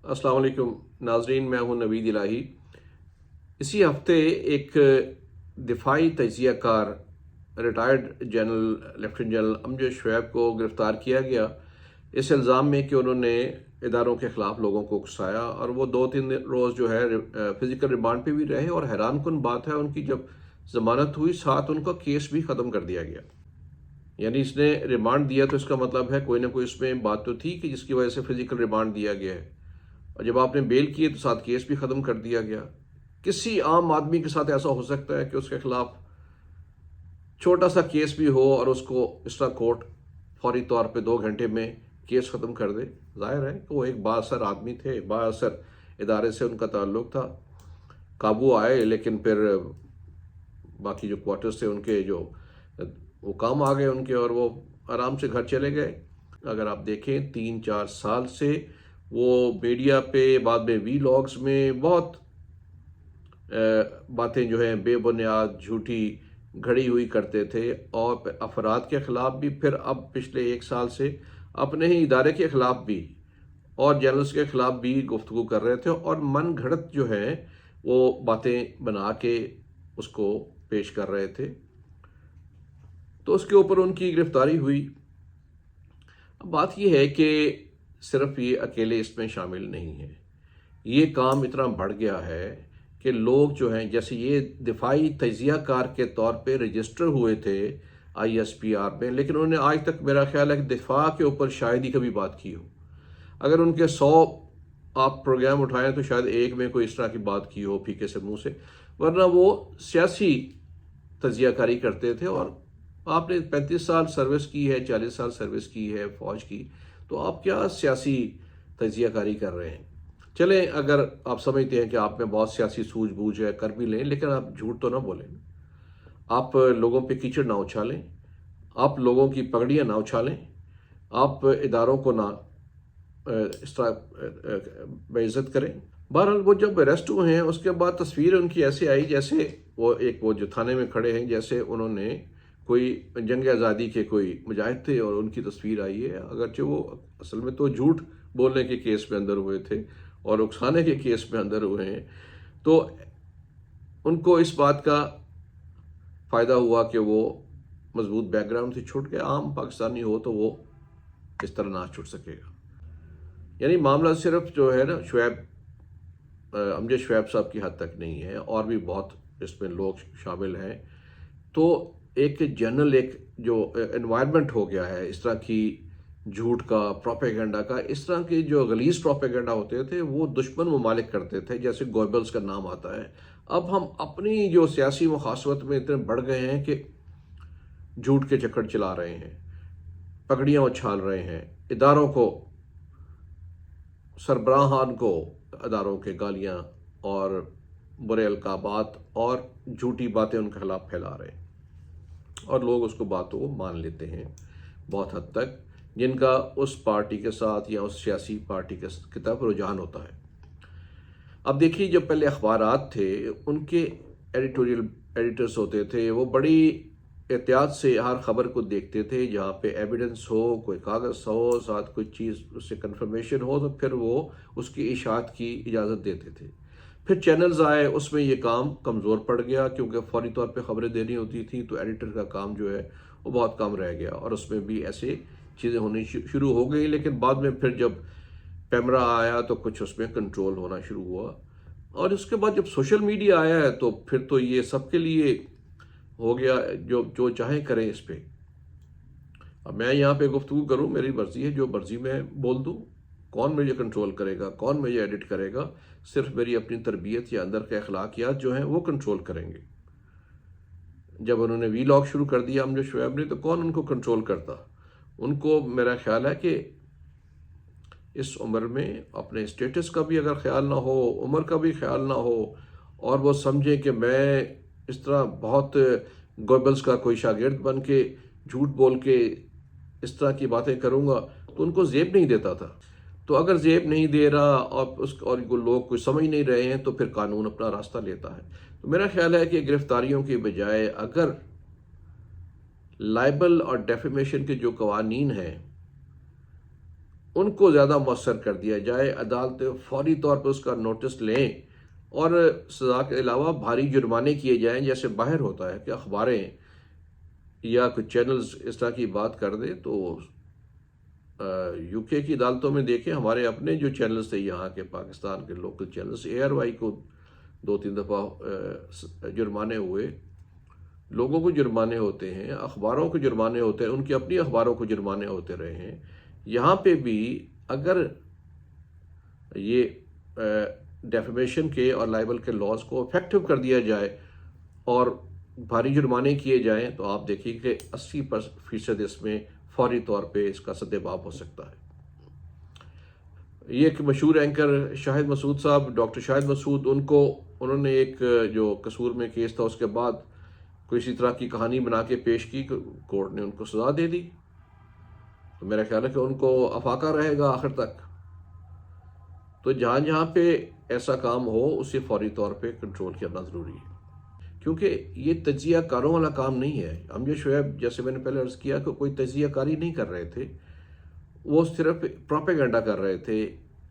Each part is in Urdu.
السلام علیکم ناظرین، میں ہوں نوید الہی۔ اسی ہفتے ایک دفاعی تجزیہ کار ریٹائرڈ جنرل لیفٹیننٹ جنرل امجد شعیب کو گرفتار کیا گیا اس الزام میں کہ انہوں نے اداروں کے خلاف لوگوں کو اکسایا، اور وہ 2-3 روز جو ہے فزیکل ریمانڈ پہ بھی رہے، اور حیران کن بات ہے ان کی جب ضمانت ہوئی ساتھ ان کا کیس بھی ختم کر دیا گیا۔ یعنی اس نے ریمانڈ دیا تو اس کا مطلب ہے کوئی نہ کوئی اس میں بات تو تھی کہ جس کی وجہ سے فزیکل ریمانڈ دیا گیا ہے، اور جب آپ نے بیل کیے تو ساتھ کیس بھی ختم کر دیا گیا۔ کسی عام آدمی کے ساتھ ایسا ہو سکتا ہے کہ اس کے خلاف چھوٹا سا کیس بھی ہو اور اس کو اس طرح کورٹ فوری طور پہ 2 گھنٹے میں کیس ختم کر دے؟ ظاہر ہے کہ وہ ایک با اثر آدمی تھے، با اثر ادارے سے ان کا تعلق تھا۔ قابو آئے لیکن پھر باقی جو کوارٹرز تھے ان کے جو وہ کام آ گئے ان کے، اور وہ آرام سے گھر چلے گئے۔ اگر آپ دیکھیں 3-4 سال سے وہ میڈیا پہ بعد میں وی لاگز میں بہت باتیں جو ہیں بے بنیاد جھوٹی گھڑی ہوئی کرتے تھے، اور افراد کے خلاف بھی، پھر اب پچھلے 1 سال سے اپنے ہی ادارے کے خلاف بھی اور جرنلس کے خلاف بھی گفتگو کر رہے تھے، اور من گھڑت جو ہیں وہ باتیں بنا کے اس کو پیش کر رہے تھے۔ تو اس کے اوپر ان کی گرفتاری ہوئی۔ اب بات یہ ہے کہ صرف یہ اکیلے اس میں شامل نہیں ہیں، یہ کام اتنا بڑھ گیا ہے کہ لوگ جو ہیں، جیسے یہ دفاعی تجزیہ کار کے طور پہ رجسٹر ہوئے تھے ISPR میں، لیکن انہوں نے آج تک میرا خیال ہے کہ دفاع کے اوپر شاید ہی کبھی بات کی ہو۔ اگر ان کے 100 آپ پروگرام اٹھائیں تو شاید ایک میں کوئی اس طرح کی بات کی ہو پھیکے سے منہ سے، ورنہ وہ سیاسی تجزیہ کاری کرتے تھے۔ اور آپ نے 35 سال سروس کی ہے، 40 سال سروس کی ہے فوج کی، تو آپ کیا سیاسی تجزیہ کاری کر رہے ہیں؟ چلیں، اگر آپ سمجھتے ہیں کہ آپ میں بہت سیاسی سوجھ بوجھ ہے کر بھی لیں، لیکن آپ جھوٹ تو نہ بولیں، آپ لوگوں پہ کیچڑ نہ اچھالیں، آپ لوگوں کی پگڑیاں نہ اچھالیں، آپ اداروں کو نہ اس طرح بے عزت کریں۔ بہرحال وہ جب اریسٹ ہوئے ہیں اس کے بعد تصویر ان کی ایسے آئی جیسے وہ جو تھانے میں کھڑے ہیں جیسے انہوں نے کوئی جنگ آزادی کے کوئی مجاہد تھے، اور ان کی تصویر آئی ہے، اگرچہ وہ اصل میں تو جھوٹ بولنے کے کیس میں اندر ہوئے تھے اور اکسانے کے کیس میں اندر ہوئے ہیں۔ تو ان کو اس بات کا فائدہ ہوا کہ وہ مضبوط بیک گراؤنڈ سے چھوٹ گئے۔ عام پاکستانی ہو تو وہ اس طرح نہ چھوٹ سکے گا۔ یعنی معاملہ صرف جو ہے نا امجد شعیب صاحب کی حد تک نہیں ہے، اور بھی بہت اس میں لوگ شامل ہیں۔ تو ایک جنرل ایک جو انوائرمنٹ ہو گیا ہے اس طرح کی جھوٹ کا، پروپیگنڈا کا، اس طرح کے جو غلیظ پروپیگنڈا ہوتے تھے وہ دشمن ممالک کرتے تھے، جیسے گوبلز کا نام آتا ہے۔ اب ہم اپنی جو سیاسی مخاصمت میں اتنے بڑھ گئے ہیں کہ جھوٹ کے چکر چلا رہے ہیں، پگڑیاں اچھال رہے ہیں، اداروں کو، سربراہان کو اداروں کے گالیاں اور برے القابات اور جھوٹی باتیں ان کے خلاف پھیلا رہے ہیں، اور لوگ اس کو باتوں کو مان لیتے ہیں بہت حد تک، جن کا اس پارٹی کے ساتھ یا اس سیاسی پارٹی کی طرف رجحان ہوتا ہے۔ اب دیکھیے، جو پہلے اخبارات تھے ان کے ایڈیٹرز ہوتے تھے، وہ بڑی احتیاط سے ہر خبر کو دیکھتے تھے، جہاں پہ ایویڈنس ہو، کوئی کاغذ ہو، ساتھ کوئی چیز اس سے کنفرمیشن ہو، تو پھر وہ اس کی اشاعت کی اجازت دیتے تھے۔ پھر چینلز آئے، اس میں یہ کام کمزور پڑ گیا، کیونکہ فوری طور پہ خبریں دینی ہوتی تھیں، تو ایڈیٹر کا کام جو ہے وہ بہت کم رہ گیا، اور اس میں بھی ایسے چیزیں ہونی شروع ہو گئی۔ لیکن بعد میں پھر جب پیمرا آیا تو کچھ اس میں کنٹرول ہونا شروع ہوا، اور اس کے بعد جب سوشل میڈیا آیا ہے تو پھر تو یہ سب کے لیے ہو گیا، جو چاہیں کریں اس پہ۔ اب میں یہاں پہ گفتگو کروں، میری مرضی ہے، جو مرضی میں بول دوں، کون مجھے کنٹرول کرے گا، کون مجھے ایڈٹ کرے گا؟ صرف میری اپنی تربیت یا اندر کے اخلاقیات جو ہیں وہ کنٹرول کریں گے۔ جب انہوں نے وی لاگ شروع کر دیا امجد شعیب نے، تو کون ان کو کنٹرول کرتا؟ ان کو میرا خیال ہے کہ اس عمر میں اپنے اسٹیٹس کا بھی اگر خیال نہ ہو، عمر کا بھی خیال نہ ہو، اور وہ سمجھیں کہ میں اس طرح بہت گوبلز کا کوئی شاگرد بن کے جھوٹ بول کے اس طرح کی باتیں کروں گا، تو ان کو زیب نہیں دیتا تھا۔ تو اگر زیب نہیں دے رہا اور لوگ کوئی سمجھ نہیں رہے ہیں، تو پھر قانون اپنا راستہ لیتا ہے۔ تو میرا خیال ہے کہ گرفتاریوں کی بجائے اگر لائبل اور ڈیفیمیشن کے جو قوانین ہیں ان کو زیادہ مؤثر کر دیا جائے، عدالتیں فوری طور پر اس کا نوٹس لیں اور سزا کے علاوہ بھاری جرمانے کیے جائیں، جیسے باہر ہوتا ہے کہ اخباریں یا کچھ چینلز اس طرح کی بات کر دیں تو یو کے کی عدالتوں میں دیکھیں، ہمارے اپنے جو چینلز تھے یہاں کے پاکستان کے local channels, A R Y کو 2-3 دفعہ جرمانے ہوئے، لوگوں کو جرمانے ہوتے ہیں، اخباروں کو جرمانے ہوتے ہیں، ان کی اپنی اخباروں کو جرمانے ہوتے رہے ہیں۔ یہاں پہ بھی اگر یہ ڈیفیمیشن کے اور لائبل کے لاز کو افیکٹو کر دیا جائے اور بھاری جرمانے کیے جائیں تو آپ دیکھیے کہ 80% اس میں فوری طور پہ اس کا سدباب ہو سکتا ہے۔ یہ ایک مشہور اینکر شاہد مسعود صاحب، ڈاکٹر شاہد مسعود، انہوں نے ایک جو قصور میں کیس تھا اس کے بعد کوئی اسی طرح کی کہانی بنا کے پیش کی، کورٹ نے ان کو سزا دے دی، تو میرا خیال ہے کہ ان کو افاقہ رہے گا آخر تک۔ تو جہاں جہاں پہ ایسا کام ہو اسے فوری طور پہ کنٹرول کرنا ضروری ہے، کیونکہ یہ تجزیہ کاروں والا کام نہیں ہے۔ امجد شعیب، جیسے میں نے پہلے عرض کیا، کہ کوئی تجزیہ کاری نہیں کر رہے تھے، وہ صرف پروپیگنڈا کر رہے تھے،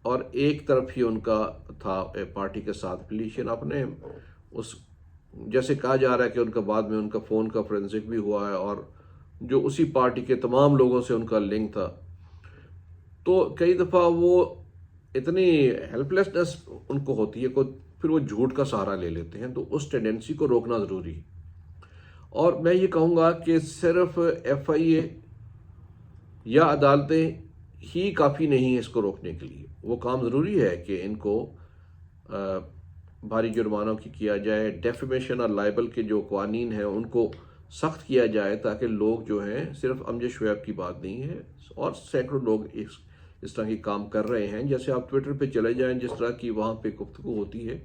اور ایک طرف ہی ان کا تھا پارٹی کے ساتھ افیلیشن۔ اپنے اس جیسے کہا جا رہا ہے کہ ان کا بعد میں ان کا فون کا فورینسک بھی ہوا ہے، اور جو اسی پارٹی کے تمام لوگوں سے ان کا لنک تھا، تو کئی دفعہ وہ اتنی ہیلپ لیسنس ان کو ہوتی ہے کہ پھر وہ جھوٹ کا سہارا لے لیتے ہیں، تو اس ٹینڈنسی کو روکنا ضروری ہے۔ اور میں یہ کہوں گا کہ صرف ایف آئی اے یا عدالتیں ہی کافی نہیں ہیں اس کو روکنے کے لیے، وہ کام ضروری ہے کہ ان کو بھاری جرمانوں کی کیا جائے، ڈیفیمیشن اور لائبل کے جو قوانین ہیں ان کو سخت کیا جائے، تاکہ لوگ جو ہیں، صرف امجد شعیب کی بات نہیں ہے، اور سینکڑوں لوگ اس طرح کی کام کر رہے ہیں، جیسے آپ ٹویٹر پہ چلے جائیں، جس طرح کی وہاں پہ گفتگو ہوتی ہے،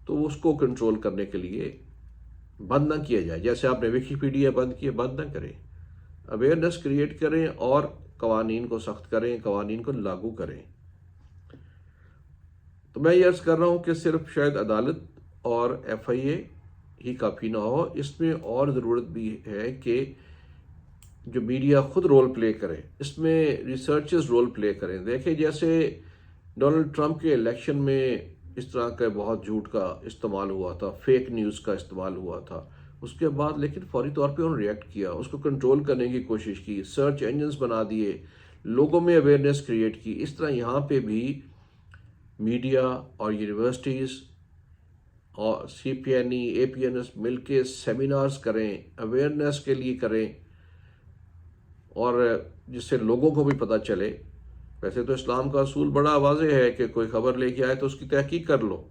تو اس کو کنٹرول کرنے کے لیے بند نہ کیا جائے۔ جیسے آپ نے ویکیپیڈیا بند کیا، بند نہ کریں، اویئرنیس کریٹ کریں اور قوانین کو سخت کریں، قوانین کو لاگو کریں۔ تو میں یہ عرض کر رہا ہوں کہ صرف شاید عدالت اور ایف آئی اے ہی کافی نہ ہو، اس میں اور ضرورت بھی ہے کہ جو میڈیا خود رول پلے کرے، اس میں ریسرچرز رول پلے کریں۔ دیکھیں جیسے ڈونلڈ ٹرمپ کے الیکشن میں اس طرح کا بہت جھوٹ کا استعمال ہوا تھا، فیک نیوز کا استعمال ہوا تھا، اس کے بعد لیکن فوری طور پہ انہوں نے ریئیکٹ کیا، اس کو کنٹرول کرنے کی کوشش کی، سرچ انجنز بنا دیے، لوگوں میں اویئرنیس کریٹ کی۔ اس طرح یہاں پہ بھی میڈیا اور یونیورسٹیز اور سی پی این ای، اے پی این ایس مل کے سیمینارز کریں، اویئرنیس کے لیے کریں، اور جس سے لوگوں کو بھی پتہ چلے۔ ویسے تو اسلام کا اصول بڑا واضح ہے کہ کوئی خبر لے کے آئے تو اس کی تحقیق کر لو۔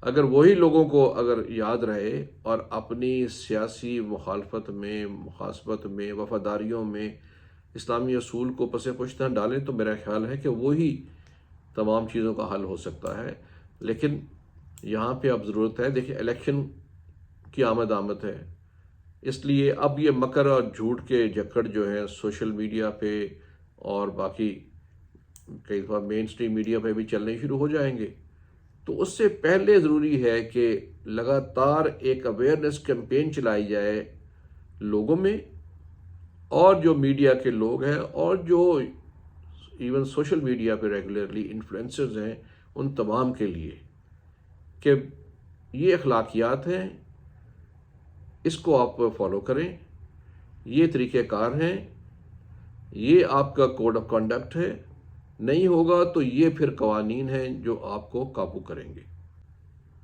اگر وہی لوگوں کو اگر یاد رہے اور اپنی سیاسی مخالفت میں، مخاصمت میں، وفاداریوں میں اسلامی اصول کو پس پشت نہ ڈالیں، تو میرا خیال ہے کہ وہی تمام چیزوں کا حل ہو سکتا ہے۔ لیکن یہاں پہ اب ضرورت ہے، دیکھیں الیکشن کی آمد ہے، اس لیے اب یہ مکر اور جھوٹ کے جھکڑ جو ہیں سوشل میڈیا پہ اور باقی کئی دفعہ مین سٹریم میڈیا پہ بھی چلنے شروع ہو جائیں گے۔ تو اس سے پہلے ضروری ہے کہ لگاتار ایک اویئرنیس کیمپین چلائی جائے لوگوں میں، اور جو میڈیا کے لوگ ہیں اور جو ایون سوشل میڈیا پہ ریگولرلی انفلوئنسرز ہیں، ان تمام کے لیے کہ یہ اخلاقیات ہیں، اس کو آپ فالو کریں، یہ طریقہ کار ہیں، یہ آپ کا کوڈ آف کنڈکٹ ہے، نہیں ہوگا تو یہ پھر قوانین ہیں جو آپ کو قابو کریں گے۔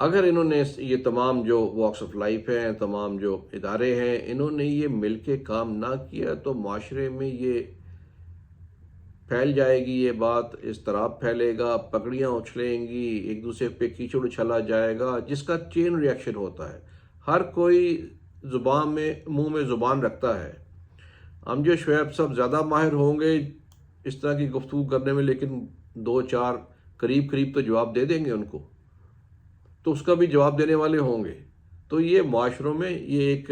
اگر انہوں نے یہ تمام جو واکس آف لائف ہیں، تمام جو ادارے ہیں، انہوں نے یہ مل کے کام نہ کیا تو معاشرے میں یہ پھیل جائے گی، یہ بات اضطراب پھیلے گا، پگڑیاں اچھلیں گی، ایک دوسرے پہ کیچڑ اچھلا جائے گا، جس کا چین ریئیکشن ہوتا ہے۔ ہر کوئی منہ میں زبان رکھتا ہے۔ امجد شعیب صاحب زیادہ ماہر ہوں گے اس طرح کی گفتگو کرنے میں، لیکن 2-4 قریب تو جواب دے دیں گے ان کو، تو اس کا بھی جواب دینے والے ہوں گے۔ تو یہ معاشروں میں یہ ایک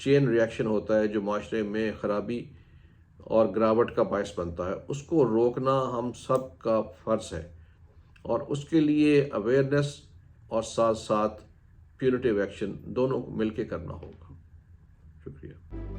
چین ریئیکشن ہوتا ہے جو معاشرے میں خرابی اور گراوٹ کا باعث بنتا ہے، اس کو روکنا ہم سب کا فرض ہے، اور اس کے لیے اویئرنیس اور ساتھ ساتھ پیونیٹیو ایکشن دونوں کو مل کے کرنا ہوگا۔ شکریہ۔